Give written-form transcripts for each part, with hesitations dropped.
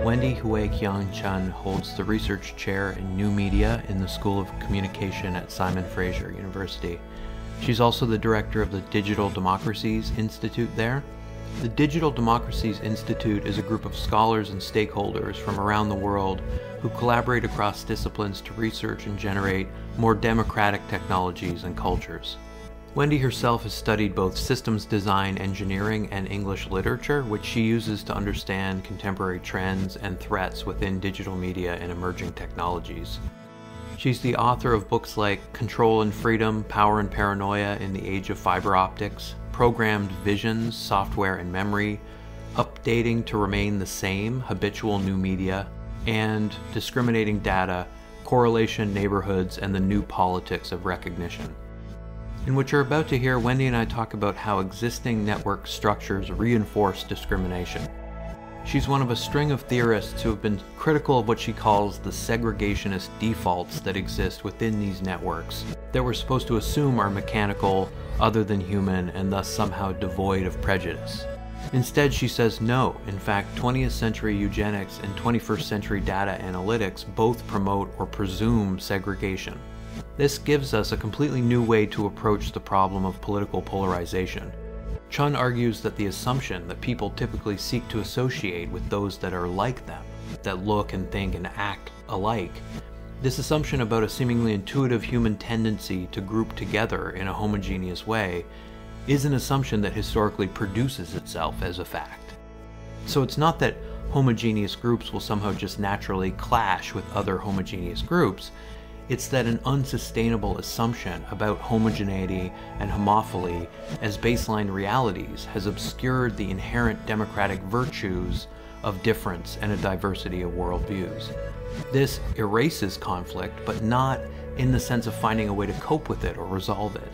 Wendy Hui Kyong Chun holds the research chair in new media in the School of Communication at Simon Fraser University. She's also the director of the Digital Democracies Institute there. The Digital Democracies Institute is a group of scholars and stakeholders from around the world who collaborate across disciplines to research and generate more democratic technologies and cultures. Wendy herself has studied both systems design engineering and English literature, which she uses to understand contemporary trends and threats within digital media and emerging technologies. She's the author of books like Control and Freedom, Power and Paranoia in the Age of Fiber Optics, Programmed Visions, Software and Memory, Updating to Remain the Same, Habitual New Media, and Discriminating Data, Correlation, Neighborhoods, and the New Politics of Recognition. In what you're about to hear, Wendy and I talk about how existing network structures reinforce discrimination. She's one of a string of theorists who have been critical of what she calls the segregationist defaults that exist within these networks that we're supposed to assume are mechanical, other than human, and thus somehow devoid of prejudice. Instead, she says no. In fact, 20th century eugenics and 21st century data analytics both promote or presume segregation. This gives us a completely new way to approach the problem of political polarization. Chun argues that the assumption that people typically seek to associate with those that are like them, that look and think and act alike, this assumption about a seemingly intuitive human tendency to group together in a homogeneous way is an assumption that historically produces itself as a fact. So it's not that homogeneous groups will somehow just naturally clash with other homogeneous groups. It's that an unsustainable assumption about homogeneity and homophily as baseline realities has obscured the inherent democratic virtues of difference and a diversity of worldviews. This erases conflict, but not in the sense of finding a way to cope with it or resolve it.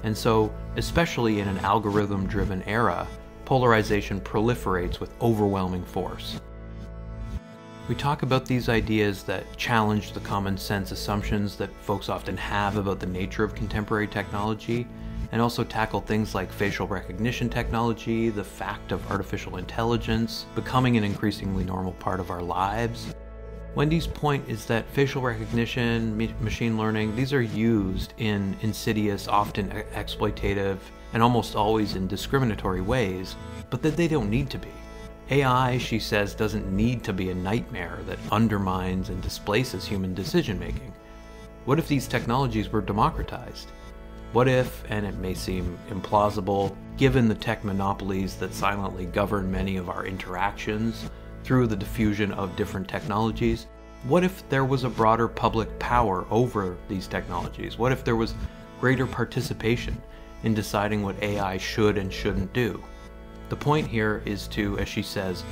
And so, especially in an algorithm-driven era, polarization proliferates with overwhelming force. We talk about these ideas that challenge the common sense assumptions that folks often have about the nature of contemporary technology, and also tackle things like facial recognition technology, the fact of artificial intelligence becoming an increasingly normal part of our lives. Wendy's point is that facial recognition, machine learning, these are used in insidious, often exploitative, and almost always in discriminatory ways, but that they don't need to be. AI, she says, doesn't need to be a nightmare that undermines and displaces human decision-making. What if these technologies were democratized? What if, and it may seem implausible, given the tech monopolies that silently govern many of our interactions through the diffusion of different technologies, what if there was a broader public power over these technologies? What if there was greater participation in deciding what AI should and shouldn't do? The point here is to, as she says,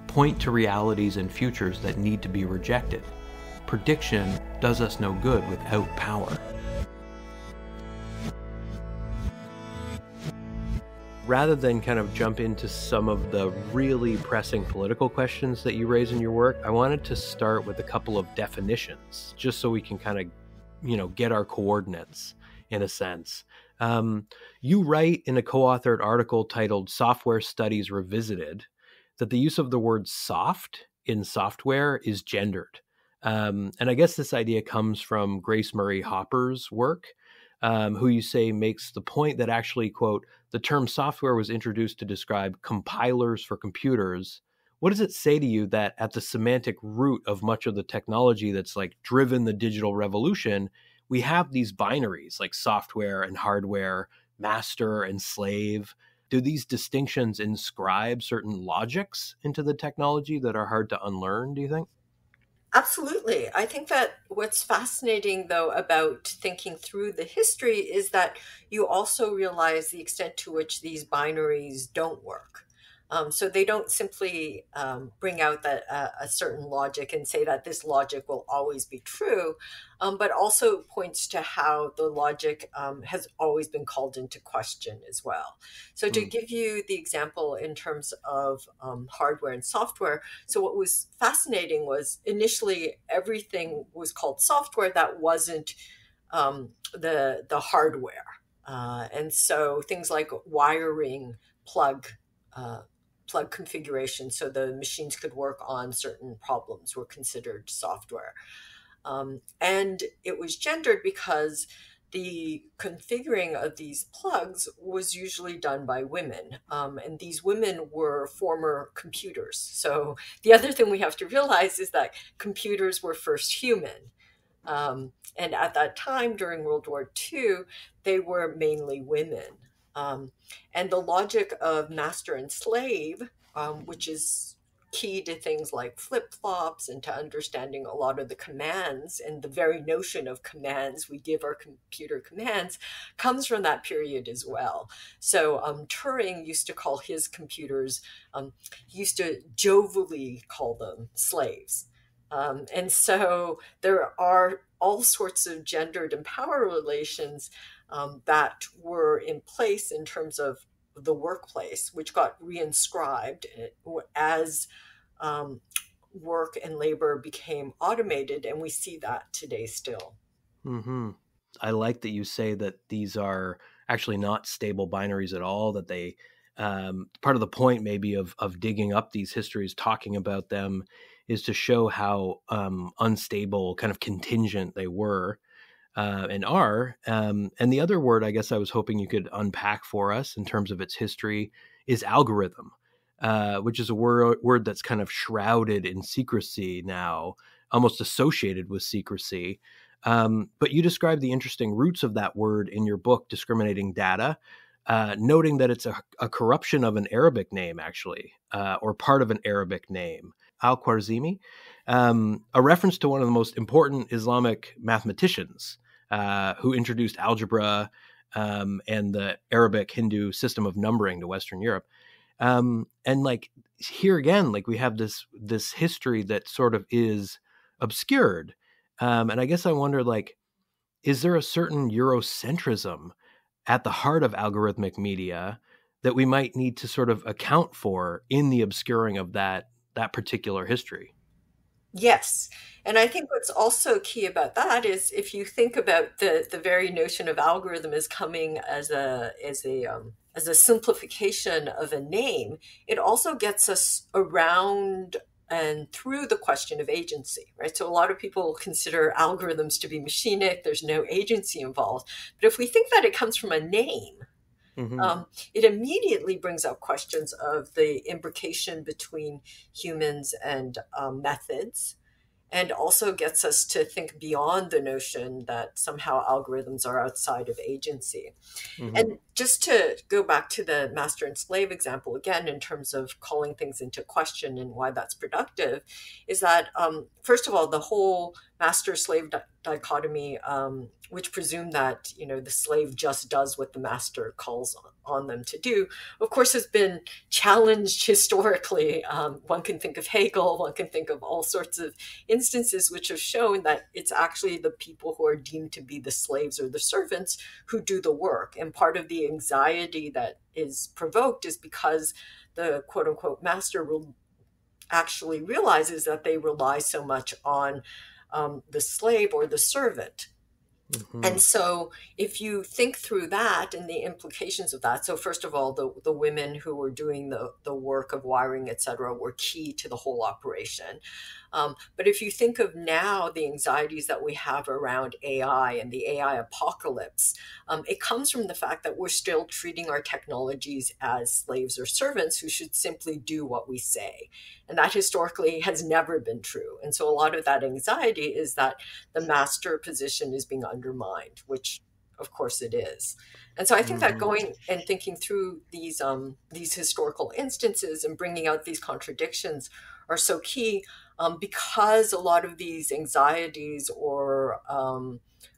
point to realities and futures that need to be rejected. Prediction does us no good without power. Rather than kind of jump into some of the really pressing political questions that you raise in your work, I wanted to start with a couple of definitions, just so we can kind of, get our coordinates in a sense. You write in a co-authored article titled Software Studies Revisited that the use of the word soft in software is gendered. And I guess this idea comes from Grace Murray Hopper's work, who you say makes the point that actually, quote, the term software was introduced to describe compilers for computers. What does it say to you that at the semantic root of much of the technology that's like driven the digital revolution, we have these binaries like software and hardware, master and slave? Do these distinctions inscribe certain logics into the technology that are hard to unlearn, do you think? Absolutely. I think that what's fascinating, though, about thinking through the history is that you also realize the extent to which these binaries don't work. So they don't simply bring out a certain logic and say that this logic will always be true, but also points to how the logic has always been called into question as well. So to give you the example in terms of hardware and software, so what was fascinating was initially everything was called software that wasn't the hardware. And so things like wiring, plug, plug configuration, so the machines could work on certain problems were considered software. And it was gendered because the configuring of these plugs was usually done by women. And these women were former computers. So the other thing we have to realize is that computers were first human. And at that time, during World War II, they were mainly women. And the logic of master and slave, which is key to things like flip-flops and to understanding a lot of the commands, and the very notion of commands, we give our computer commands, comes from that period as well. So Turing used to call his computers, he used to jovially call them slaves. And so there are all sorts of gendered and power relations that were in place in terms of the workplace, which got reinscribed as work and labor became automated. And we see that today still. Mm-hmm. I like that you say that these are actually not stable binaries at all, that they part of the point maybe of digging up these histories, talking about them, is to show how unstable, kind of contingent they were and are. And the other word I guess I was hoping you could unpack for us in terms of its history is algorithm, which is a word that's kind of shrouded in secrecy now, almost associated with secrecy. But you describe the interesting roots of that word in your book, Discriminating Data, noting that it's a corruption of an Arabic name, actually, or part of an Arabic name, al-Khwarizmi, a reference to one of the most important Islamic mathematicians who introduced algebra and the Arabic Hindu system of numbering to Western Europe. And like here again, like we have this history that sort of is obscured. And I guess I wonder, like, is there a certain Eurocentrism at the heart of algorithmic media that we might need to sort of account for in the obscuring of that particular history? Yes. And I think what's also key about that is if you think about the very notion of algorithm as coming as a simplification of a name, it also gets us around and through the question of agency, right? So a lot of people consider algorithms to be machinic, there's no agency involved. But if we think that it comes from a name, it immediately brings up questions of the imbrication between humans and methods, and also gets us to think beyond the notion that somehow algorithms are outside of agency. And just to go back to the master and slave example again, in terms of calling things into question and why that's productive, is that first of all, the whole master-slave dichotomy, which presumed that the slave just does what the master calls on them to do, of course, has been challenged historically. One can think of Hegel, one can think of all sorts of instances which have shown that it's actually the people who are deemed to be the slaves or the servants who do the work. And part of the anxiety that is provoked is because the quote unquote master actually realizes that they rely so much on the slave or the servant. And so if you think through that and the implications of that, so first of all, the women who were doing the work of wiring, et cetera, were key to the whole operation. But if you think of now the anxieties that we have around AI and the AI apocalypse, it comes from the fact that we're still treating our technologies as slaves or servants who should simply do what we say. And that historically has never been true. And so a lot of that anxiety is that the master position is being undermined, which of course it is. And so I think that going and thinking through these historical instances and bringing out these contradictions are so key, because a lot of these anxieties or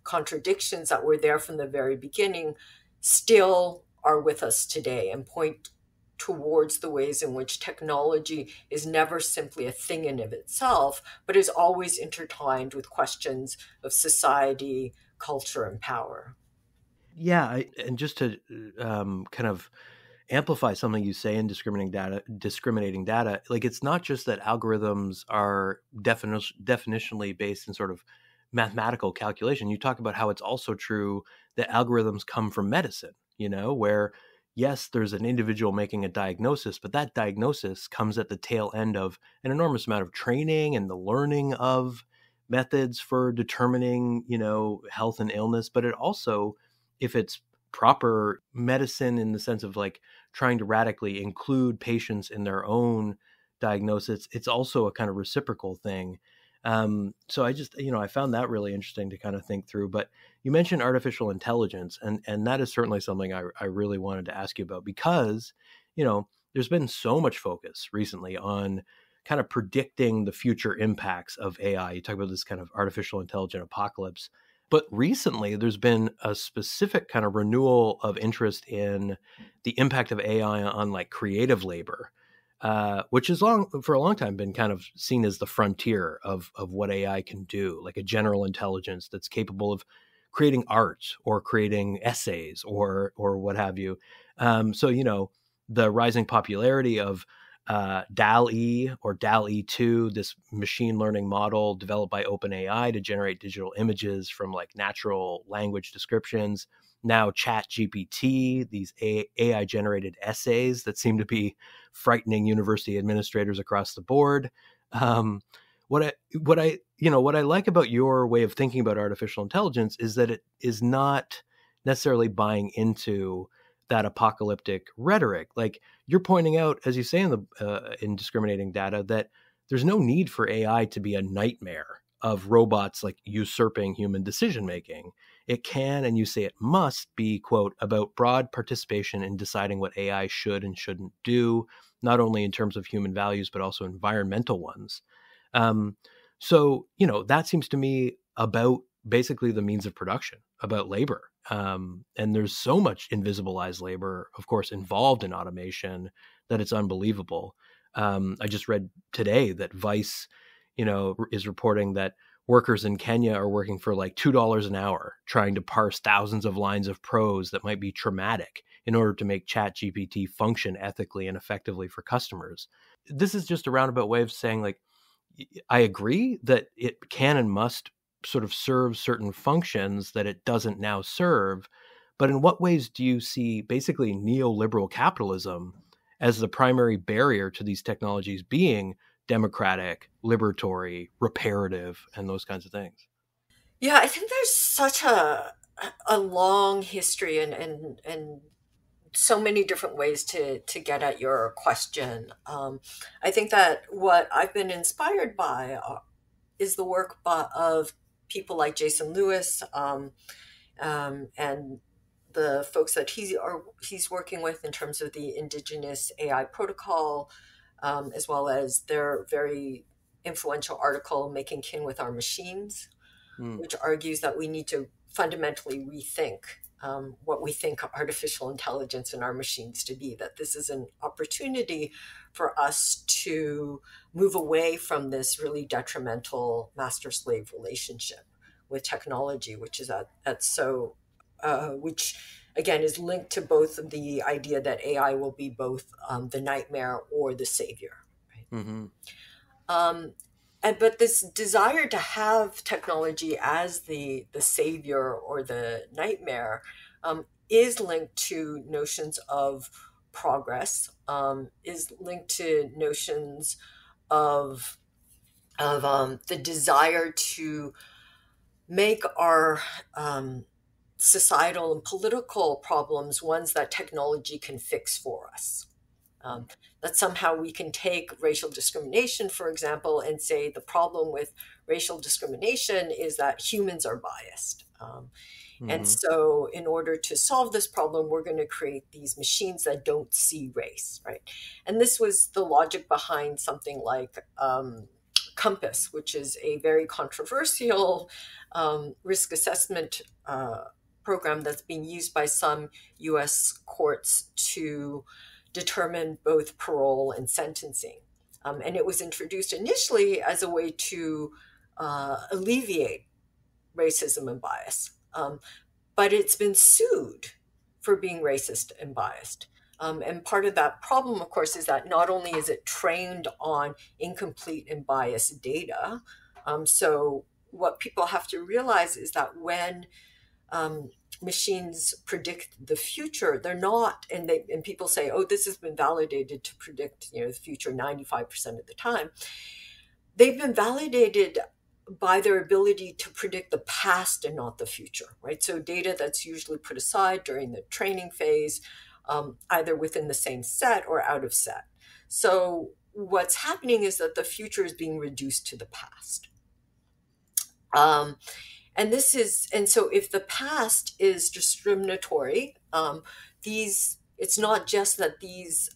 contradictions that were there from the very beginning still are with us today and point towards the ways in which technology is never simply a thing in of itself, but is always intertwined with questions of society, culture, and power. Yeah, and just to kind of amplify something you say in discriminating data, like it's not just that algorithms are definitionally based in sort of mathematical calculation. You talk about how it's also true that algorithms come from medicine, where yes, there's an individual making a diagnosis, but that diagnosis comes at the tail end of an enormous amount of training and the learning of methods for determining, health and illness. But it also, if it's proper medicine in the sense of like trying to radically include patients in their own diagnosis, it's also a kind of reciprocal thing. So I just, I found that really interesting to kind of think through. But you mentioned artificial intelligence, and that is certainly something I really wanted to ask you about because, there's been so much focus recently on kind of predicting the future impacts of AI. You talk about this kind of artificial intelligence apocalypse. But recently, there's been a specific kind of renewal of interest in the impact of AI on like creative labor, which has for a long time been kind of seen as the frontier of what AI can do, like a general intelligence that's capable of creating art or creating essays or what have you. So the rising popularity of DALL-E or DALL-E 2, this machine learning model developed by OpenAI to generate digital images from like natural language descriptions. Now ChatGPT, these AI generated essays that seem to be frightening university administrators across the board. What I like about your way of thinking about artificial intelligence is that it is not necessarily buying into that apocalyptic rhetoric. Like you're pointing out, as you say in Discriminating Data, that there's no need for AI to be a nightmare of robots like usurping human decision making. It can, and you say it must be, quote, about broad participation in deciding what AI should and shouldn't do, not only in terms of human values, but also environmental ones. So that seems to me about basically the means of production, about labor. And there's so much invisibilized labor, of course, involved in automation that it's unbelievable. I just read today that Vice, is reporting that workers in Kenya are working for like $2 an hour, trying to parse thousands of lines of prose that might be traumatic in order to make ChatGPT function ethically and effectively for customers. This is just a roundabout way of saying, like, I agree that it can and must sort of serve certain functions that it doesn't now serve. But in what ways do you see basically neoliberal capitalism as the primary barrier to these technologies being democratic, liberatory, reparative, and those kinds of things? Yeah, I think there's such a long history and so many different ways to get at your question. I think that what I've been inspired by is the work of people like Jason Lewis, and the folks that he's working with in terms of the Indigenous AI Protocol, as well as their very influential article, Making Kin with Our Machines, which argues that we need to fundamentally rethink what we think artificial intelligence and our machines to be, that this is an opportunity for us to move away from this really detrimental master-slave relationship with technology, which is which again is linked to both the idea that AI will be both the nightmare or the savior. Right? Mm-hmm. But this desire to have technology as the savior or the nightmare is linked to notions of progress, is linked to notions of the desire to make our societal and political problems ones that technology can fix for us. That somehow we can take racial discrimination, for example, and say the problem with racial discrimination is that humans are biased. And so in order to solve this problem, we're going to create these machines that don't see race, right? And this was the logic behind something like Compass, which is a very controversial risk assessment program that's being used by some US courts to determine both parole and sentencing. And it was introduced initially as a way to alleviate racism and bias. But it's been sued for being racist and biased. And part of that problem, of course, is that not only is it trained on incomplete and biased data, so what people have to realize is that when machines predict the future, they're not, and people say, oh, this has been validated to predict, the future 95% of the time. They've been validated by their ability to predict the past and not the future, right? So data that's usually put aside during the training phase, either within the same set or out of set. So what's happening is that the future is being reduced to the past. And so if the past is discriminatory, it's not just that these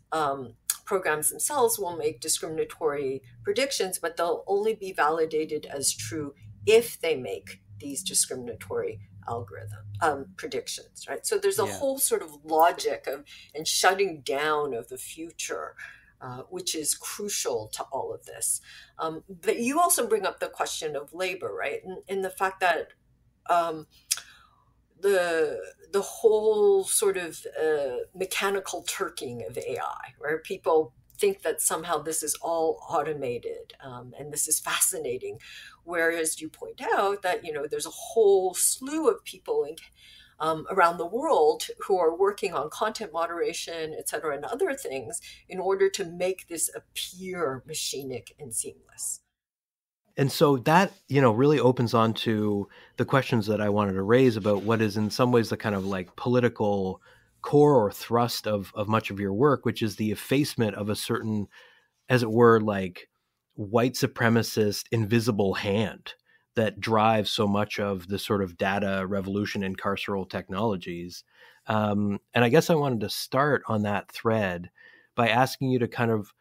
programs themselves will make discriminatory predictions, but they'll only be validated as true if they make these discriminatory predictions, right? So there's a whole sort of logic and shutting down of the future, which is crucial to all of this. But you also bring up the question of labor, right? And the fact that the whole sort of mechanical turking of AI, where people think that somehow this is all automated, and this is fascinating. Whereas you point out that, there's a whole slew of people around the world who are working on content moderation, et cetera, and other things in order to make this appear machinic and seamless. And so that, really opens on to the questions that I wanted to raise about what is in some ways the kind of like political core or thrust of much of your work, which is the effacement of a certain, as it were, like white supremacist invisible hand that drives so much of the sort of data revolution in carceral technologies. And I guess I wanted to start on that thread by asking you to kind of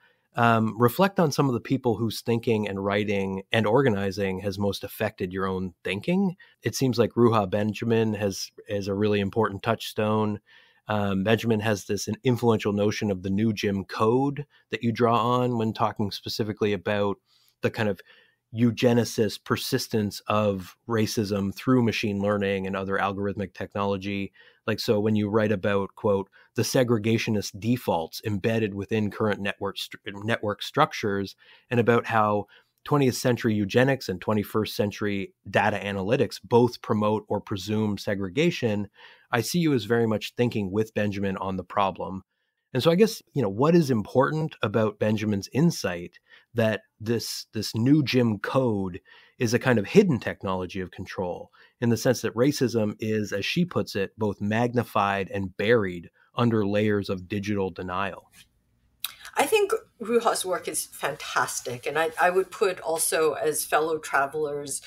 reflect on some of the people whose thinking and writing and organizing has most affected your own thinking. It seems like Ruha Benjamin is a really important touchstone. Benjamin has this influential notion of the new Jim Code that you draw on when talking specifically about the kind of eugenicist persistence of racism through machine learning and other algorithmic technology. Like, so when you write about, quote, the segregationist defaults embedded within current network structures, and about how 20th century eugenics and 21st century data analytics both promote or presume segregation, I see you as very much thinking with Benjamin on the problem. And so I guess, what is important about Benjamin's insight that this new Jim Code is a kind of hidden technology of control, in the sense that racism is, as she puts it, both magnified and buried under layers of digital denial? I think Ruha's work is fantastic. And I would put also as fellow travelers,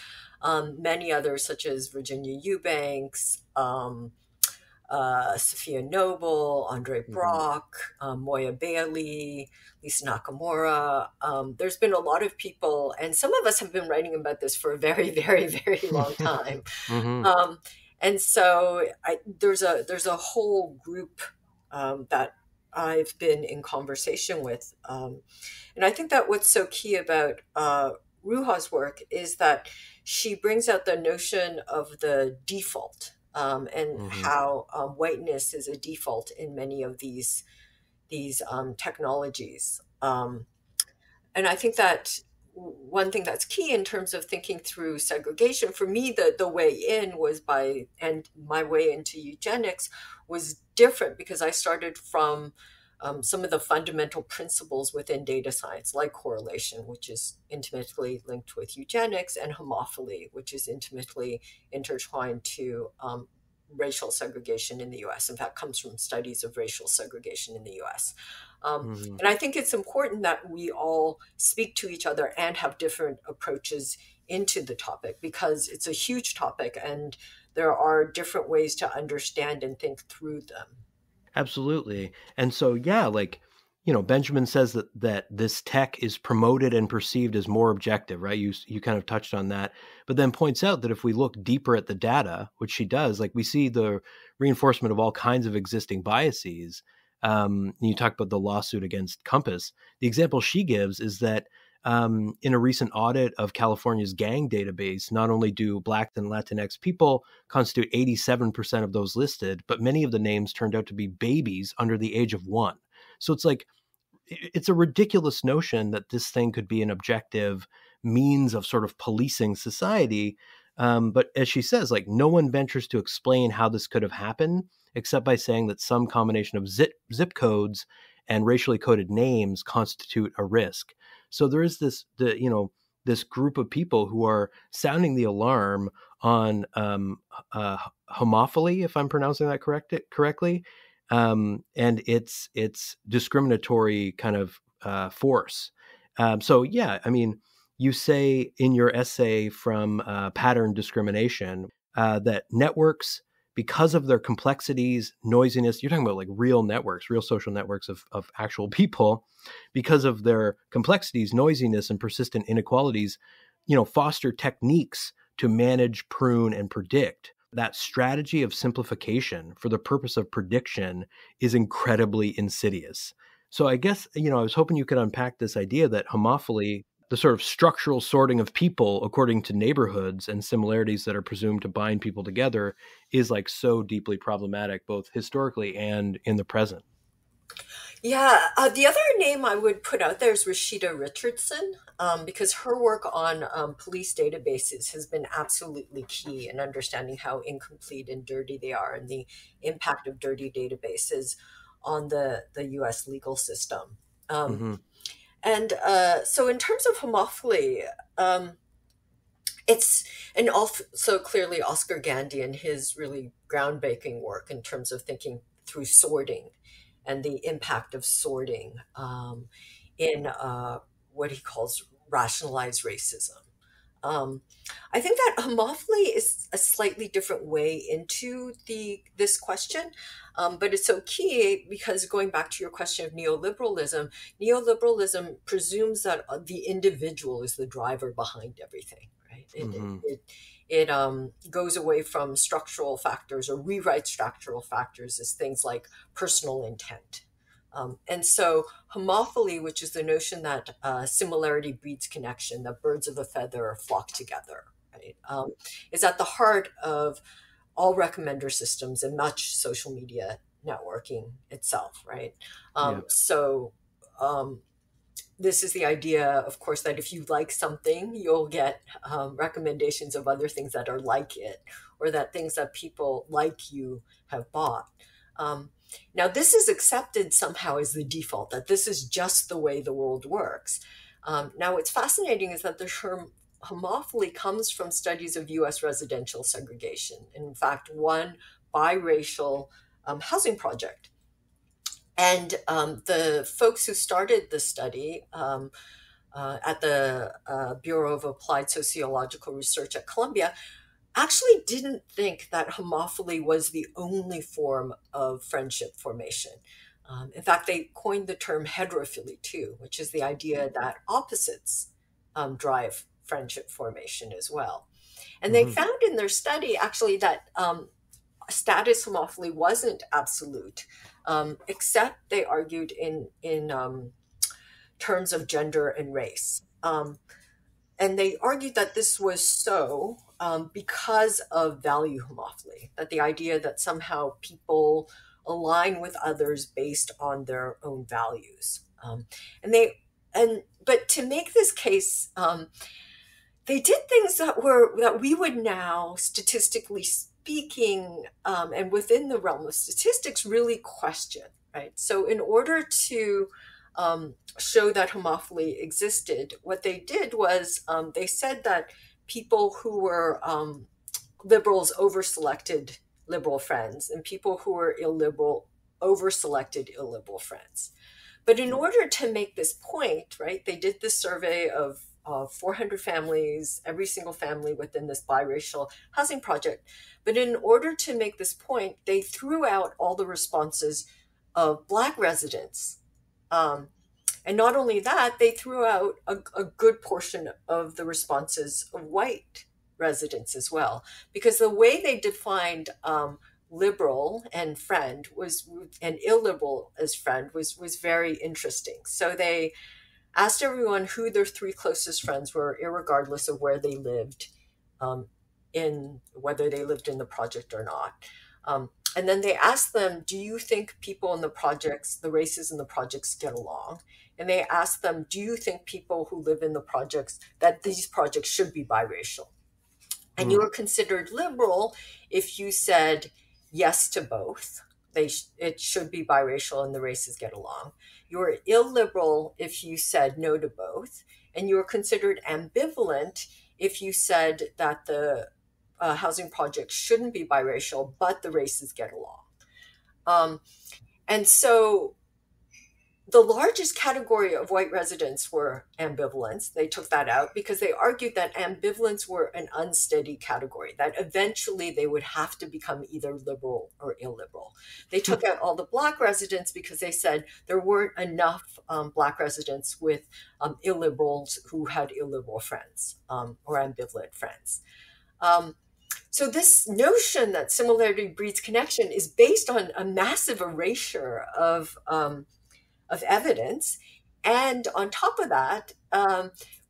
many others such as Virginia Eubanks, Sophia Noble, Andre Brock, Moya Bailey, Lisa Nakamura. There's been a lot of people, and some of us have been writing about this for a very, very, very long time. And so there's a whole group that I've been in conversation with. And I think that what's so key about Ruha's work is that she brings out the notion of the default, and how whiteness is a default in many of these technologies. And I think that one thing that's key in terms of thinking through segregation, for me, the way in was and my way into eugenics was different, because I started from some of the fundamental principles within data science, like correlation, which is intimately linked with eugenics, and homophily, which is intimately intertwined to racial segregation in the US. In fact, comes from studies of racial segregation in the US. And I think it's important that we all speak to each other and have different approaches into the topic, because it's a huge topic and there are different ways to understand and think through them. Absolutely. And so, Benjamin says that this tech is promoted and perceived as more objective, right? You kind of touched on that, but then points out that if we look deeper at the data, which she does, we see the reinforcement of all kinds of existing biases. You talk about the lawsuit against Compass. The example she gives is that in a recent audit of California's gang database, not only do Black and Latinx people constitute 87% of those listed, but many of the names turned out to be babies under the age of 1. So it's a ridiculous notion that this thing could be an objective means of sort of policing society. But as she says, like, no one ventures to explain how this could have happened, except by saying that some combination of zip codes and racially coded names constitute a risk. So there is this group of people who are sounding the alarm on homophily, if I'm pronouncing that correctly, and its discriminatory kind of force. So yeah, I mean, you say in your essay from Pattern Discrimination that networks, because of their complexities, noisiness, you're talking about like real networks, real social networks of actual people, because of their complexities, noisiness, and persistent inequalities, foster techniques to manage, prune, and predict. That strategy of simplification for the purpose of prediction is incredibly insidious. So I guess, I was hoping you could unpack this idea that homophily, the sort of structural sorting of people according to neighborhoods and similarities that are presumed to bind people together, is like so deeply problematic, both historically and in the present. Yeah, the other name I would put out there is Rashida Richardson, because her work on police databases has been absolutely key in understanding how incomplete and dirty they are, and the impact of dirty databases on the US legal system. And so in terms of homophily, it's, and also clearly Oscar Gandy and his really groundbreaking work in terms of thinking through sorting and the impact of sorting in what he calls rationalized racism. I think that homophily is a slightly different way into this question, but it's so key because, going back to your question of neoliberalism presumes that the individual is the driver behind everything, right? It goes away from structural factors, or rewrites structural factors as things like personal intent. And so homophily, which is the notion that similarity breeds connection, that birds of a feather flock together, right, is at the heart of all recommender systems and much social media networking itself, right? So this is the idea, of course, that if you like something, you'll get recommendations of other things that are like it, or that things that people like you have bought. Now, this is accepted somehow as the default, that this is just the way the world works. Now, what's fascinating is that the term homophily comes from studies of US residential segregation. In fact, one biracial housing project. And the folks who started the study at the Bureau of Applied Sociological Research at Columbia actually didn't think that homophily was the only form of friendship formation. In fact, they coined the term heterophily too, which is the idea that opposites drive friendship formation as well. And they found in their study actually that status homophily wasn't absolute, except they argued in terms of gender and race. And they argued that this was so because of value homophily, that the idea that somehow people align with others based on their own values. But to make this case, they did things that we would now, statistically speaking, and within the realm of statistics, really question, right? So in order to show that homophily existed, what they did was they said that people who were liberals over-selected liberal friends, and people who were illiberal over-selected illiberal friends. But in order to make this point, right, they did this survey of 400 families, every single family within this biracial housing project. But in order to make this point, they threw out all the responses of Black residents. And not only that, they threw out a good portion of the responses of white residents as well, because the way they defined liberal and friend and illiberal as friend was very interesting. So they asked everyone who their three closest friends were, irregardless of where they lived, whether they lived in the project or not. And then they asked them, do you think people in the projects, the races in the projects, get along? And they asked them, do you think people who live in the projects, that these projects should be biracial? And you were considered liberal if you said yes to both. It should be biracial and the races get along. You were illiberal if you said no to both. And you were considered ambivalent if you said that the housing project shouldn't be biracial, but the races get along. And so the largest category of white residents were ambivalents. They took that out because they argued that ambivalents were an unsteady category, that eventually they would have to become either liberal or illiberal. They took out all the Black residents because they said there weren't enough Black residents with illiberals who had illiberal friends or ambivalent friends. So this notion that similarity breeds connection is based on a massive erasure of evidence. And on top of that,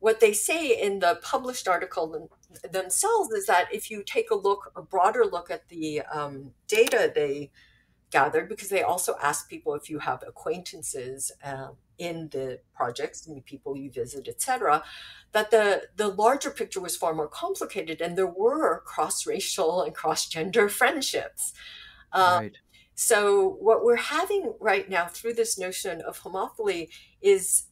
what they say in the published article themselves is that if you take a broader look at the data they gathered, because they also ask people if you have acquaintances in the projects, and the people you visit, etc., that the larger picture was far more complicated, and there were cross-racial and cross-gender friendships. Right. So what we're having right now through this notion of homophily is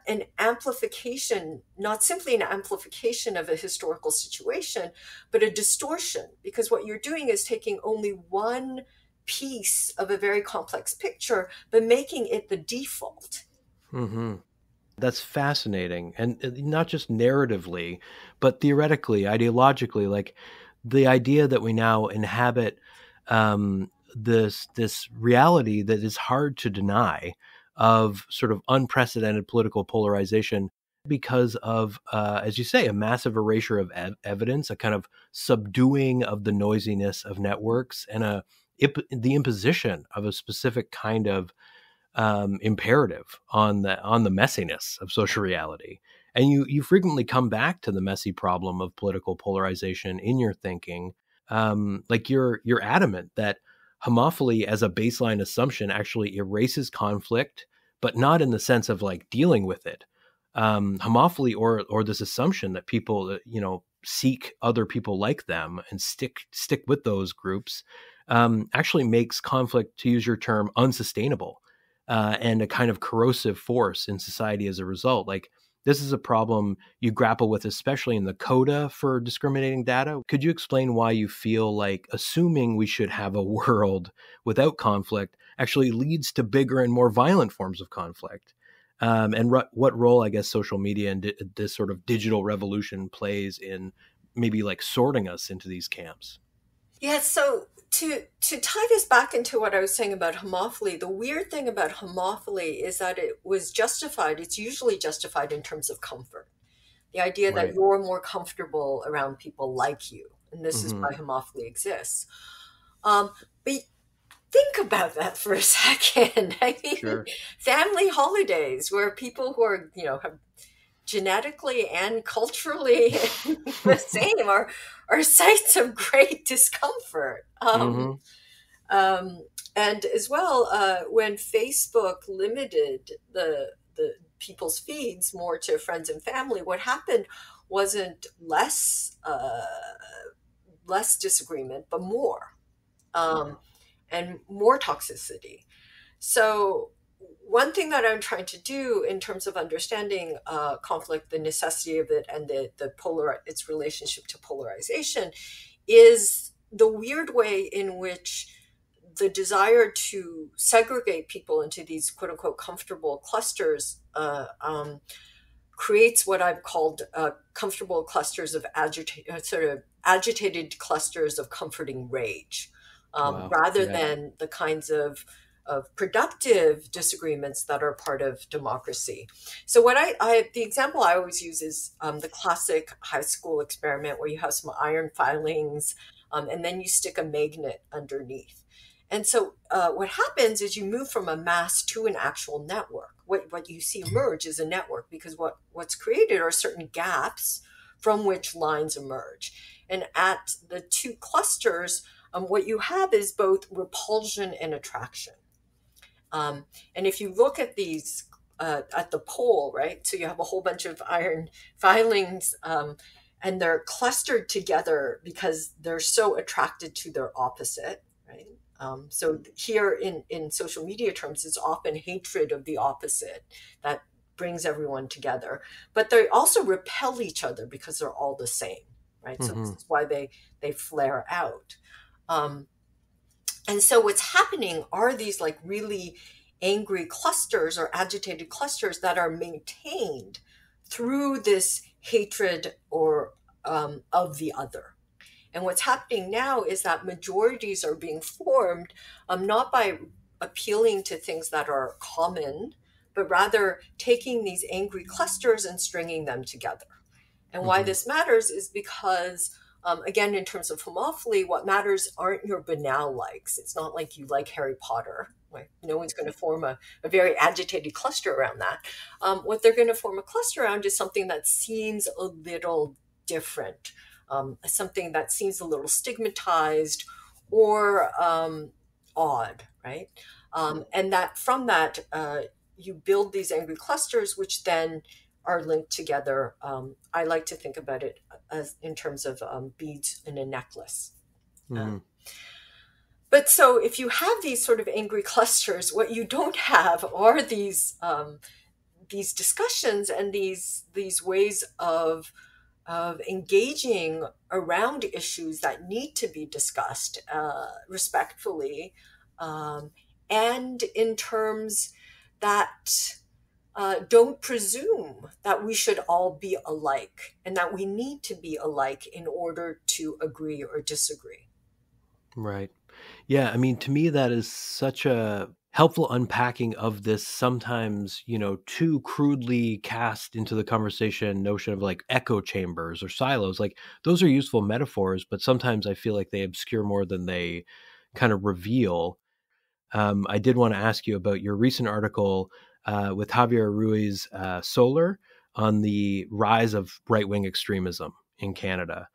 an amplification, not simply an amplification of a historical situation, but a distortion, because what you're doing is taking only one piece of a very complex picture, but making it the default. Mm-hmm. That's fascinating. And not just narratively, but theoretically, ideologically, like the idea that we now inhabit this reality that is hard to deny of sort of unprecedented political polarization because of, as you say, a massive erasure of evidence, a kind of subduing of the noisiness of networks, and the imposition of a specific kind of imperative on the messiness of social reality. And you frequently come back to the messy problem of political polarization in your thinking. Like you're adamant that homophily as a baseline assumption actually erases conflict, but not in the sense of like dealing with it. Homophily or this assumption that people, seek other people like them and stick with those groups, actually makes conflict, to use your term, unsustainable, and a kind of corrosive force in society as a result. Like, this is a problem you grapple with, especially in the coda for discriminating data. Could you explain why you feel like assuming we should have a world without conflict actually leads to bigger and more violent forms of conflict? And what role, I guess, social media and this sort of digital revolution plays in maybe like sorting us into these camps? Yeah, so to tie this back into what I was saying about homophily, the weird thing about homophily is that it was justified. It's usually justified in terms of comfort. The idea that you're more comfortable around people like you, and this is why homophily exists. But think about that for a second. I mean, family holidays where people who are, have genetically and culturally the same are sites of great discomfort. And as well, when Facebook limited the people's feeds more to friends and family, what happened wasn't less disagreement, but more, and more toxicity. So one thing that I'm trying to do in terms of understanding conflict, the necessity of it, and its relationship to polarization, is the weird way in which the desire to segregate people into these quote unquote comfortable clusters creates what I've called comfortable clusters of agitated clusters of comforting rage, rather than the kinds of productive disagreements that are part of democracy. So what the example I always use is the classic high school experiment where you have some iron filings and then you stick a magnet underneath. And so what happens is you move from a mass to an actual network. What you see emerge is a network, because what's created are certain gaps from which lines emerge. And at the two clusters, what you have is both repulsion and attraction. And if you look at these at the pole, right? So you have a whole bunch of iron filings and they're clustered together because they're so attracted to their opposite, right? So here in social media terms, it's often hatred of the opposite that brings everyone together. But they also repel each other because they're all the same, right? So this is why they flare out. And so what's happening are these like really angry clusters or agitated clusters that are maintained through this hatred or of the other. And what's happening now is that majorities are being formed not by appealing to things that are common, but rather taking these angry clusters and stringing them together. And why this matters is because, again, in terms of homophily, what matters aren't your banal likes. It's not like you like Harry Potter. Right? No one's going to form a very agitated cluster around that. What they're going to form a cluster around is something that seems a little different, something that seems a little stigmatized or odd, right? And that from that, you build these angry clusters, which then are linked together. I like to think about it as in terms of beads in a necklace. But so if you have these sort of angry clusters, what you don't have are these discussions and these ways of engaging around issues that need to be discussed respectfully, and in terms that don't presume that we should all be alike and that we need to be alike in order to agree or disagree. Right. Yeah. I mean, to me, that is such a helpful unpacking of this sometimes, too crudely cast into the conversation notion of like echo chambers or silos. Like those are useful metaphors, but sometimes I feel like they obscure more than they kind of reveal. I did want to ask you about your recent article with Javier Ruiz Soler on the rise of right-wing extremism in Canada.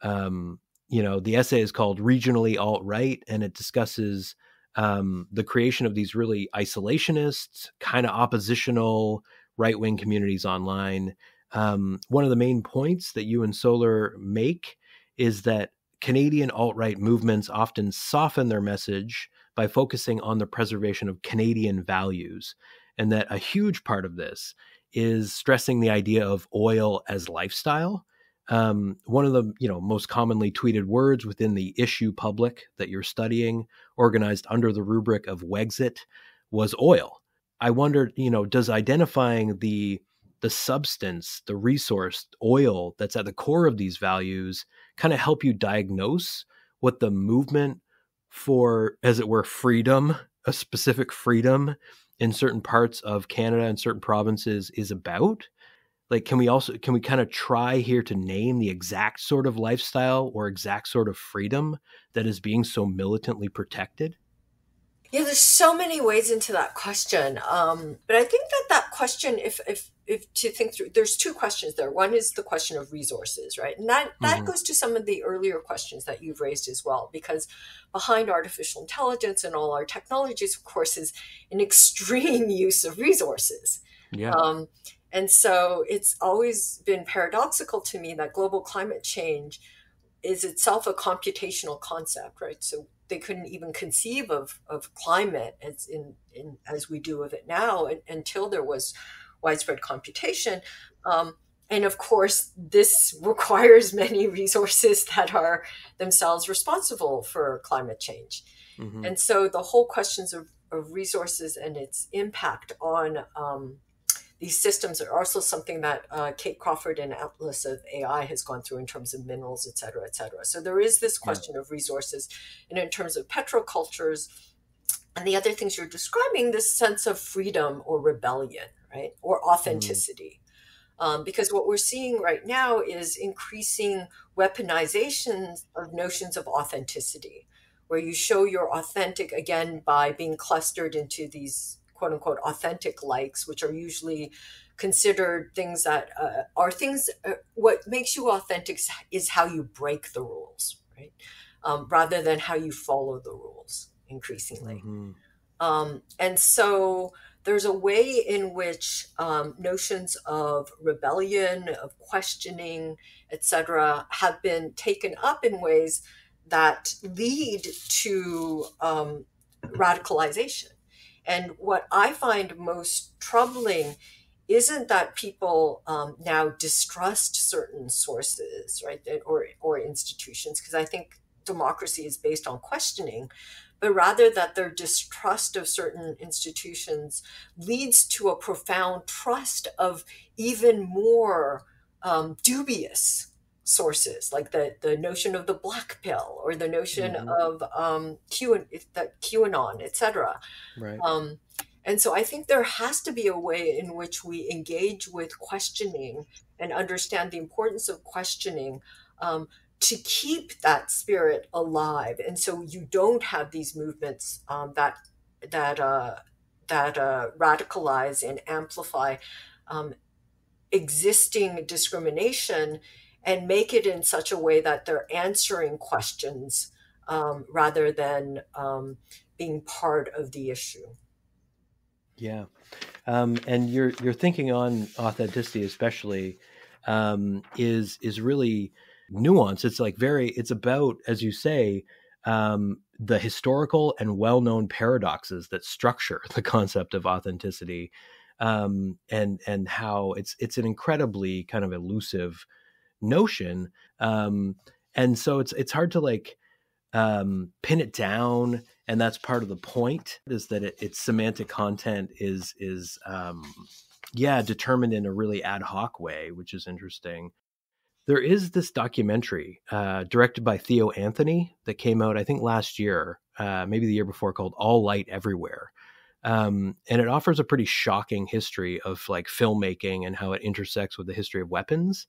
The essay is called Regionally Alt-Right, and it discusses the creation of these really isolationist, kind of oppositional right-wing communities online. One of the main points that you and Soler make is that Canadian alt-right movements often soften their message by focusing on the preservation of Canadian values, and that a huge part of this is stressing the idea of oil as lifestyle. One of the most commonly tweeted words within the issue public that you're studying, organized under the rubric of Wexit, was oil. I wondered, does identifying the substance, the resource, oil that's at the core of these values kind of help you diagnose what the movement for, as it were, freedom, a specific freedom in certain parts of Canada and certain provinces is about? Like, can we kind of try here to name the exact sort of lifestyle or exact sort of freedom that is being so militantly protected? Yeah, there's so many ways into that question. But I think that question, if to think through, there's two questions there. One is the question of resources, right? And that goes to some of the earlier questions that you've raised as well, because behind artificial intelligence and all our technologies, of course, is an extreme use of resources. Yeah. And so it's always been paradoxical to me that global climate change is itself a computational concept, right? So they couldn't even conceive of climate as we do of it now until there was widespread computation. And of course, this requires many resources that are themselves responsible for climate change. And so the whole questions of resources and its impact on these systems are also something that Kate Crawford and Atlas of AI has gone through in terms of minerals, et cetera, et cetera. So there is this question of resources. And in terms of petrocultures and the other things you're describing, this sense of freedom or rebellion, right? Or authenticity. Because what we're seeing right now is increasing weaponization of notions of authenticity, where you show you're authentic, again, by being clustered into these quote unquote authentic likes, which are usually considered things that are things, what makes you authentic is how you break the rules, right? Rather than how you follow the rules increasingly. And so there's a way in which notions of rebellion, of questioning, etc., have been taken up in ways that lead to radicalization. And what I find most troubling isn't that people now distrust certain sources, right, or institutions, because I think democracy is based on questioning, but rather that their distrust of certain institutions leads to a profound trust of even more dubious sources, like the notion of the black pill or the notion of QAnon, etc. Right. And so I think there has to be a way in which we engage with questioning and understand the importance of questioning, to keep that spirit alive. And so you don't have these movements that radicalize and amplify existing discrimination and make it in such a way that they're answering questions rather than being part of the issue. Yeah. And your thinking on authenticity, especially, is really nuanced. It's like it's about, as you say, the historical and well-known paradoxes that structure the concept of authenticity, and how it's an incredibly kind of elusive notion, and so it's hard to like pin it down. And that's part of the point, is that its semantic content is determined in a really ad hoc way, which is interesting. There is this documentary directed by Theo Anthony that came out, I think, last year, maybe the year before, called All Light Everywhere. And it offers a pretty shocking history of like filmmaking and how it intersects with the history of weapons.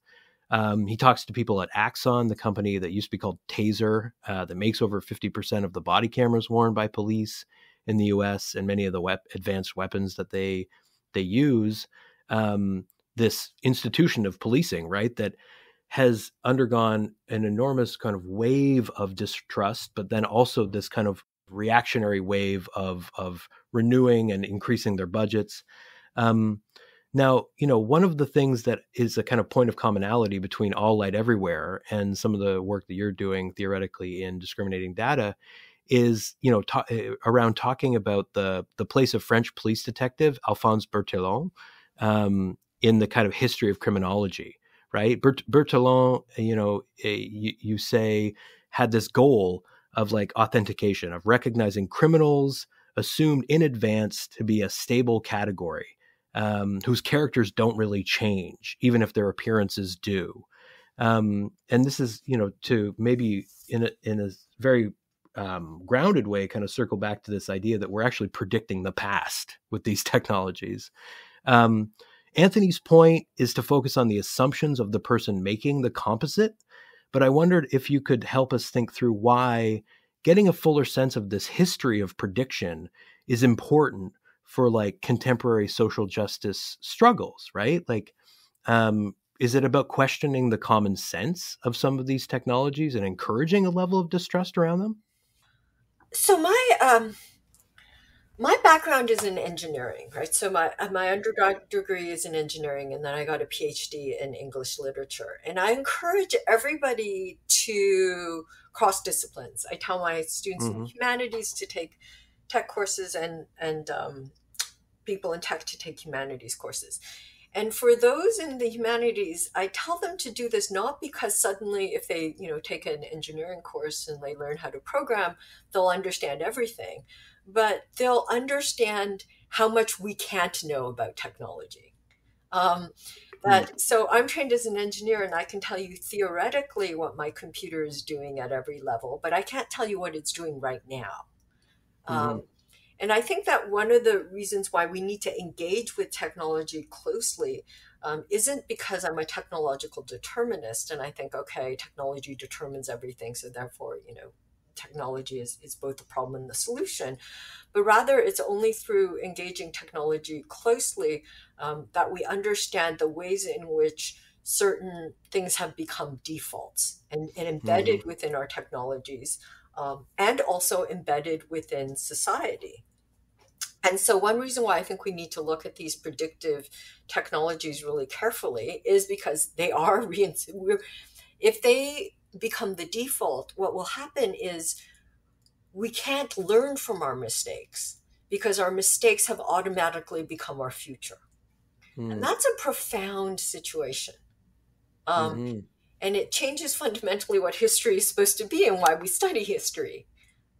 He talks to people at Axon, the company that used to be called Taser, that makes over 50% of the body cameras worn by police in the U.S. and many of the advanced weapons that they use. This institution of policing, right, that has undergone an enormous kind of wave of distrust, but then also this kind of reactionary wave of renewing and increasing their budgets. Now, one of the things that is a kind of point of commonality between All Light Everywhere and some of the work that you're doing theoretically in discriminating data is, around talking about the place of French police detective Alphonse Bertillon in the kind of history of criminology, right? Bertillon, you say, had this goal of like authentication, of recognizing criminals assumed in advance to be a stable category, whose characters don't really change, even if their appearances do. And this is, to maybe in a very grounded way, kind of circle back to this idea that we're actually predicting the past with these technologies. Anthony's point is to focus on the assumptions of the person making the composite, but I wondered if you could help us think through why getting a fuller sense of this history of prediction is important for like contemporary social justice struggles, right? Like, is it about questioning the common sense of some of these technologies and encouraging a level of distrust around them? So my background is in engineering, right? So my undergrad degree is in engineering, and then I got a PhD in English literature. And I encourage everybody to cross disciplines. I tell my students in the humanities to take tech courses and people in tech to take humanities courses. And for those in the humanities, I tell them to do this not because suddenly if they, take an engineering course and they learn how to program, they'll understand everything, but they'll understand how much we can't know about technology. So I'm trained as an engineer, and I can tell you theoretically what my computer is doing at every level, but I can't tell you what it's doing right now. And I think that one of the reasons why we need to engage with technology closely isn't because I'm a technological determinist and I think, okay, technology determines everything, so therefore, technology is both the problem and the solution. But rather, it's only through engaging technology closely that we understand the ways in which certain things have become defaults and embedded within our technologies, and also embedded within society. And so one reason why I think we need to look at these predictive technologies really carefully is because they are if they become the default, what will happen is we can't learn from our mistakes because our mistakes have automatically become our future. And that's a profound situation. And it changes fundamentally what history is supposed to be and why we study history.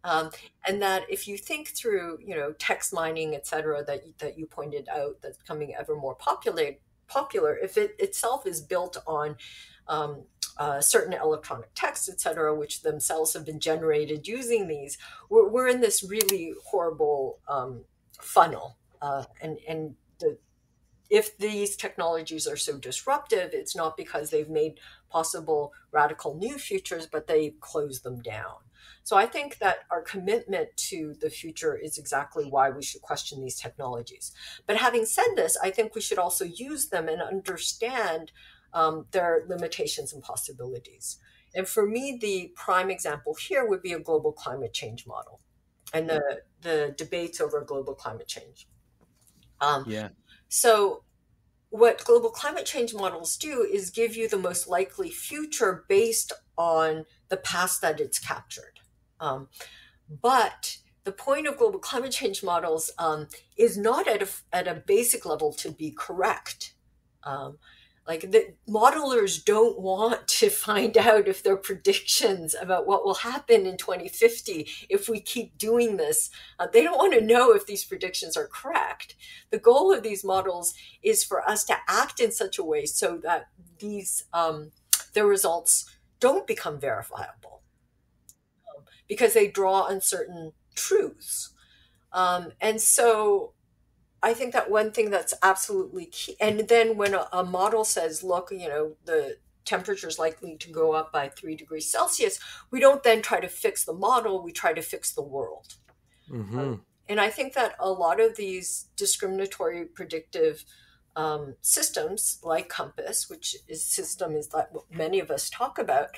And that if you think through, text mining, et cetera, that you pointed out, that's becoming ever more popular, if it itself is built on certain electronic texts, et cetera, which themselves have been generated using these, we're in this really horrible funnel. If these technologies are so disruptive, it's not because they've made possible radical new futures, but they close them down. So I think that our commitment to the future is exactly why we should question these technologies. But having said this, I think we should also use them and understand their limitations and possibilities. And for me, the prime example here would be a global climate change model and the debates over global climate change. So what global climate change models do is give you the most likely future based on the past that it's captured. But the point of global climate change models is not at a basic level to be correct. Like the modelers don't want to find out if their predictions about what will happen in 2050, if we keep doing this, they don't want to know if these predictions are correct. The goal of these models is for us to act in such a way so that their results don't become verifiable because they draw on certain truths. And so I think that one thing that's absolutely key, and then when a model says, look, the temperature is likely to go up by 3 degrees Celsius, we don't then try to fix the model, we try to fix the world. And I think that a lot of these discriminatory predictive systems like COMPAS, which is what many of us talk about,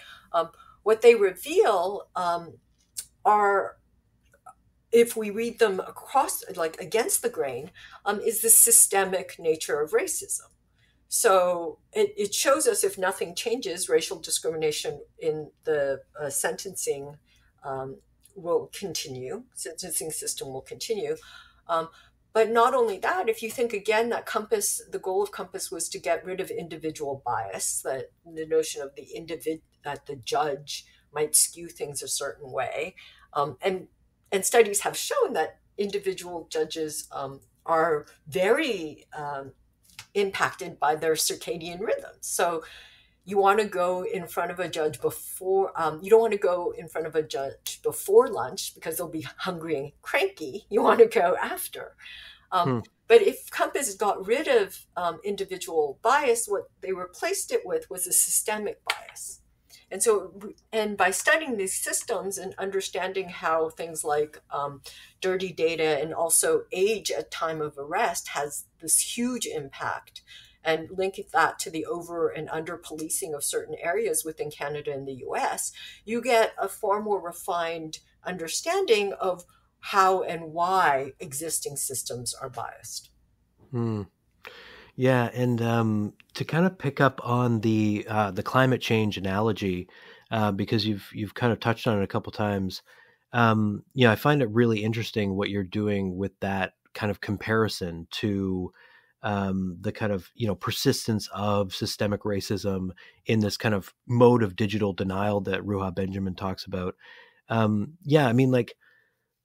what they reveal are, if we read them across, like against the grain, is the systemic nature of racism. So it shows us if nothing changes, racial discrimination in the sentencing will continue, sentencing system will continue. But not only that, if you think again that the goal of COMPAS was to get rid of individual bias, that the notion of that the judge might skew things a certain way, and studies have shown that individual judges are very impacted by their circadian rhythms. So you want to go in front of a judge you don't want to go in front of a judge before lunch because they'll be hungry and cranky. You want to go after. But if COMPAS got rid of individual bias, what they replaced it with was a systemic bias. And by studying these systems and understanding how things like dirty data and also age at time of arrest has this huge impact, and link that to the over and under policing of certain areas within Canada and the US, you get a far more refined understanding of how and why existing systems are biased. Yeah, and to kind of pick up on the climate change analogy, because you've kind of touched on it a couple times. I find it really interesting what you're doing with that kind of comparison to the kind of persistence of systemic racism in this kind of mode of digital denial that Ruha Benjamin talks about.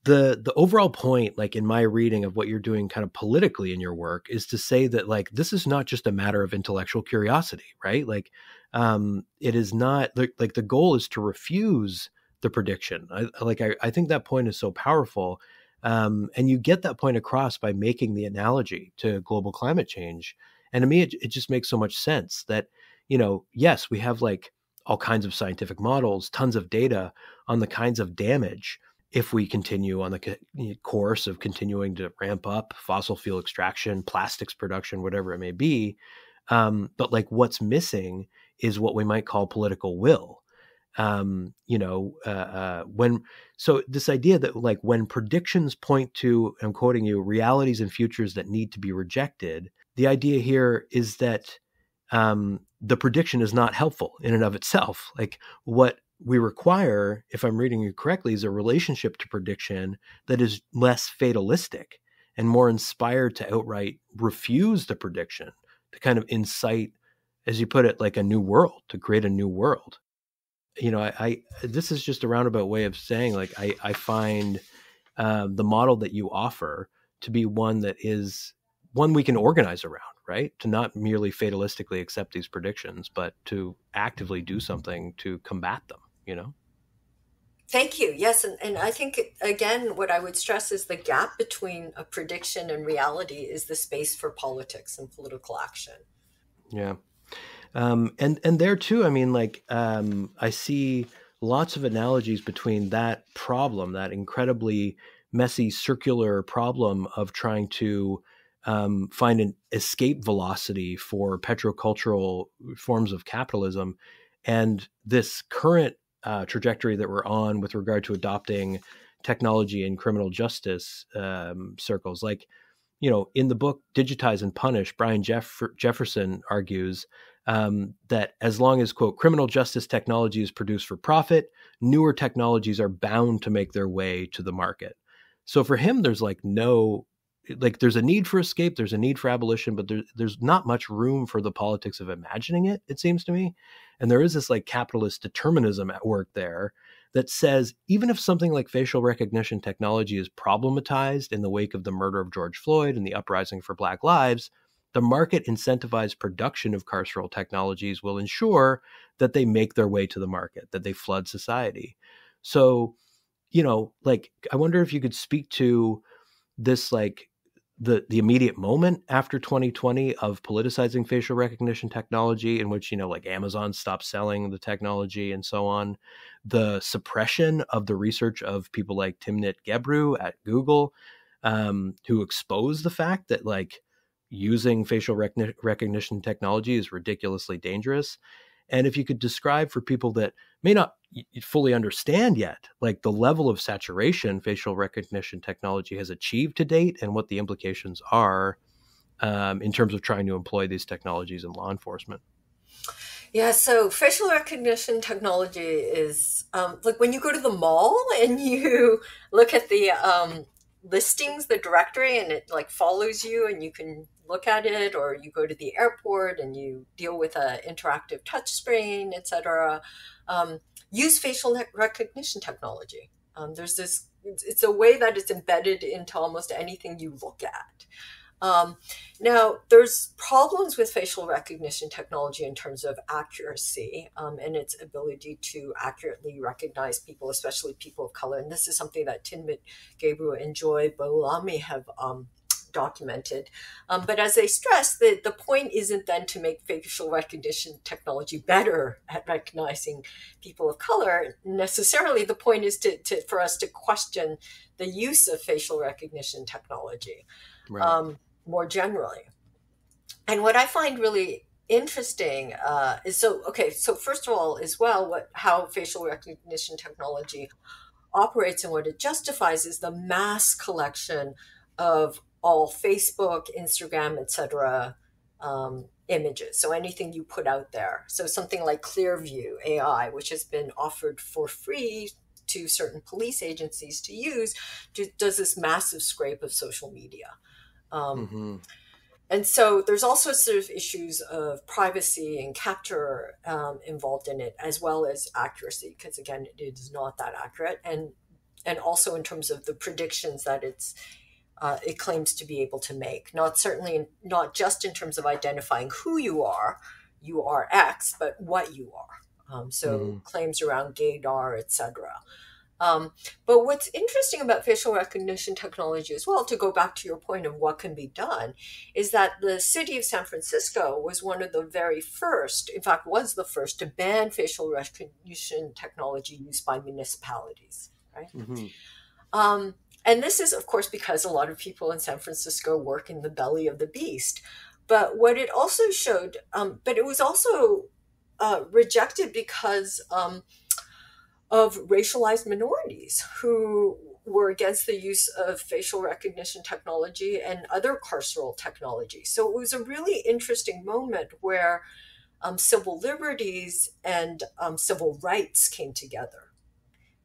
The overall point, like in my reading of what you're doing kind of politically in your work, is to say that like this is not just a matter of intellectual curiosity, right? Like it is not like the goal is to refuse the prediction. I think that point is so powerful. And you get that point across by making the analogy to global climate change. And to me, it just makes so much sense that, yes, we have like all kinds of scientific models, tons of data on the kinds of damage if we continue on the course of continuing to ramp up fossil fuel extraction, plastics production, whatever it may be. But like what's missing is what we might call political will. So this idea that like when predictions point to, I'm quoting you, realities and futures that need to be rejected, the idea here is that the prediction is not helpful in and of itself. Like what we require, if I'm reading you correctly, is a relationship to prediction that is less fatalistic and more inspired to outright refuse the prediction, to kind of incite, as you put it, like a new world, to create a new world. I this is just a roundabout way of saying, like, I find the model that you offer to be one that is one we can organize around, right? To not merely fatalistically accept these predictions, but to actively do something to combat them, Thank you. Yes. And I think, again, what I would stress is the gap between a prediction and reality is the space for politics and political action. Yeah. And there too, I mean, like, I see lots of analogies between that problem, that incredibly messy circular problem of trying to find an escape velocity for petrocultural forms of capitalism, and this current trajectory that we're on with regard to adopting technology in criminal justice circles. Like, in the book Digitize and Punish, Brian Jefferson argues that as long as, quote, criminal justice technology is produced for profit, newer technologies are bound to make their way to the market. So for him, there's there's a need for escape, there's a need for abolition, but there's not much room for the politics of imagining it, it seems to me. And there is this like capitalist determinism at work there that says, even if something like facial recognition technology is problematized in the wake of the murder of George Floyd and the uprising for Black lives, the market incentivized production of carceral technologies will ensure that they make their way to the market, that they flood society. So, I wonder if you could speak to this, like the immediate moment after 2020 of politicizing facial recognition technology, in which, like Amazon stopped selling the technology and so on, the suppression of the research of people like Timnit Gebru at Google, who exposed the fact that like using facial recognition technology is ridiculously dangerous. And if you could describe for people that may not fully understand yet, like the level of saturation facial recognition technology has achieved to date and what the implications are in terms of trying to employ these technologies in law enforcement. Yeah, so facial recognition technology is like when you go to the mall and you look at the listings, the directory, and it like follows you and you can look at it, or you go to the airport and you deal with an interactive touchscreen, etc. Use facial recognition technology. There's this, it's a way that it's embedded into almost anything you look at. Now, there's problems with facial recognition technology in terms of accuracy and its ability to accurately recognize people, especially people of color. And this is something that Timnit Gebru and Joy Bolami have documented. But as they stress, the point isn't then to make facial recognition technology better at recognizing people of color. Necessarily, the point is for us to question the use of facial recognition technology. Right. More generally. And what I find really interesting is, so first of all, as well, how facial recognition technology operates and what it justifies is the mass collection of all Facebook, Instagram, etc. Images. So anything you put out there. So something like Clearview AI, which has been offered for free to certain police agencies to use, does this massive scrape of social media. And so there's also sort of issues of privacy and capture involved in it, as well as accuracy, because again, it is not that accurate, and also in terms of the predictions that it claims to be able to make. Not just in terms of identifying who you are X, but what you are. Claims around gaydar, etc. But what's interesting about facial recognition technology as well, to go back to your point of what can be done, is that the city of San Francisco was one of the very first, in fact, was the first to ban facial recognition technology used by municipalities, right? And this is, of course, because a lot of people in San Francisco work in the belly of the beast. But what it also showed, but it was also rejected because of racialized minorities who were against the use of facial recognition technology and other carceral technology. So it was a really interesting moment where civil liberties and civil rights came together.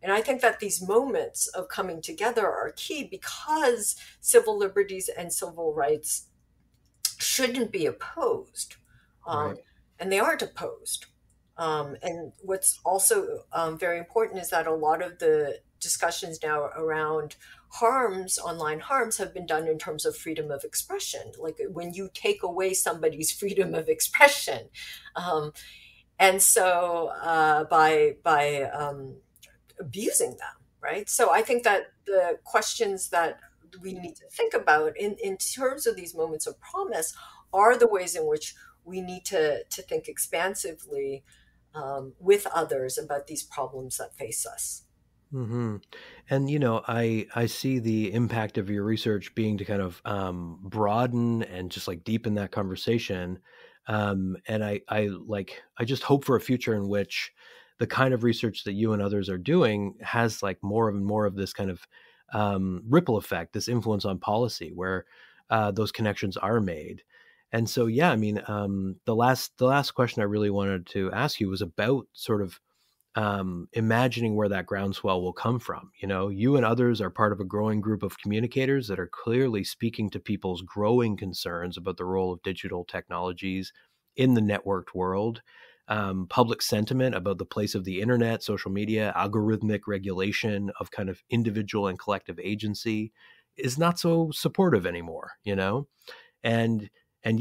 And I think that these moments of coming together are key because civil liberties and civil rights shouldn't be opposed. Right. And they aren't opposed. And what's also very important is that a lot of the discussions now around harms, online harms, have been done in terms of freedom of expression. Like when you take away somebody's freedom of expression, and so by abusing them, right? So I think that the questions that we need to think about in terms of these moments of promise are the ways in which we need to think expansively with others about these problems that face us. Mm-hmm. And, I see the impact of your research being to kind of broaden and just like deepen that conversation. And I just hope for a future in which the kind of research that you and others are doing has like more and more of this kind of ripple effect, this influence on policy where those connections are made. And so, yeah, I mean, the last question I really wanted to ask you was about sort of imagining where that groundswell will come from. You and others are part of a growing group of communicators that are clearly speaking to people's growing concerns about the role of digital technologies in the networked world. Public sentiment about the place of the internet, social media, algorithmic regulation of kind of individual and collective agency is not so supportive anymore, And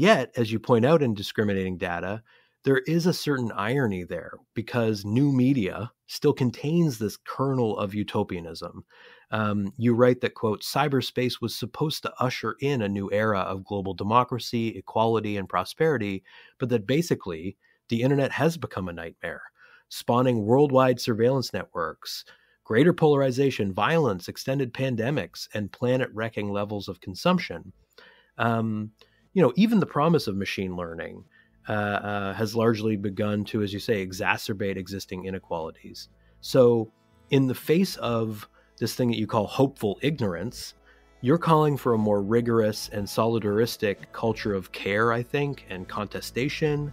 yet, as you point out in Discriminating Data, there is a certain irony there because new media still contains this kernel of utopianism. You write that, quote, cyberspace was supposed to usher in a new era of global democracy, equality, and prosperity, but that basically the internet has become a nightmare, spawning worldwide surveillance networks, greater polarization, violence, extended pandemics, and planet-wrecking levels of consumption. Even the promise of machine learning has largely begun to, as you say, exacerbate existing inequalities. So in the face of this thing that you call hopeful ignorance, you're calling for a more rigorous and solidaristic culture of care, I think, and contestation.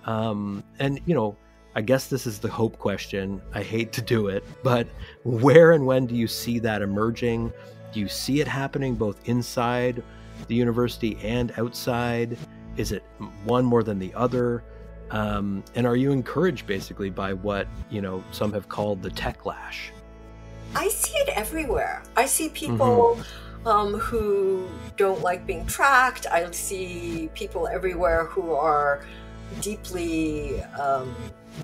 I guess this is the hope question. I hate to do it, but where and when do you see that emerging? Do you see it happening both inside the university and outside? Is it one more than the other? And are you encouraged basically by what, some have called the techlash? I see it everywhere. I see people who don't like being tracked. I see people everywhere who are deeply,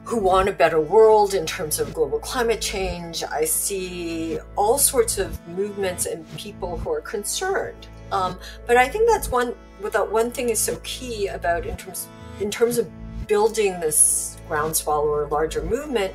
who want a better world in terms of global climate change. I see all sorts of movements and people who are concerned. But I think that's one thing is so key about in terms of building this groundswell or larger movement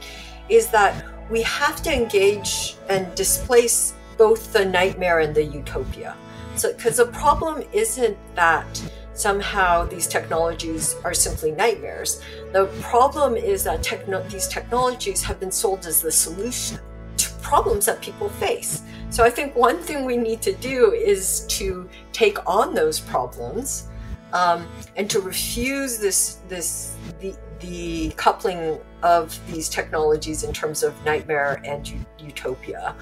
is that we have to engage and displace both the nightmare and the utopia. So, because the problem isn't that somehow these technologies are simply nightmares. The problem is that these technologies have been sold as the solution to problems that people face. So I think one thing we need to do is to take on those problems and to refuse the coupling of these technologies in terms of nightmare and utopia,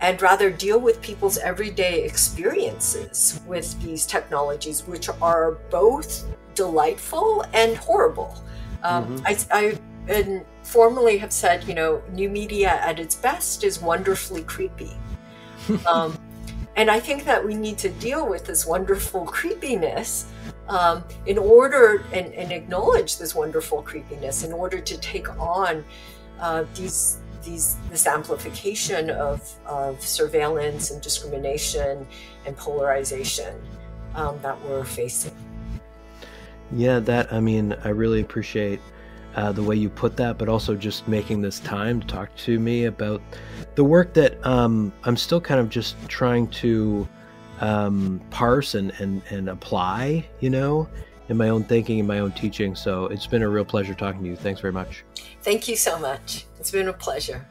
and rather deal with people's everyday experiences with these technologies, which are both delightful and horrible. I formally have said, new media at its best is wonderfully creepy. And I think that we need to deal with this wonderful creepiness in order and acknowledge this wonderful creepiness in order to take on this amplification of surveillance and discrimination and polarization that we're facing. Yeah, I really appreciate the way you put that, but also just making this time to talk to me about the work that I'm still kind of just trying to parse and apply, in in my own thinking and my own teaching. So it's been a real pleasure talking to you. Thanks very much. Thank you so much. It's been a pleasure.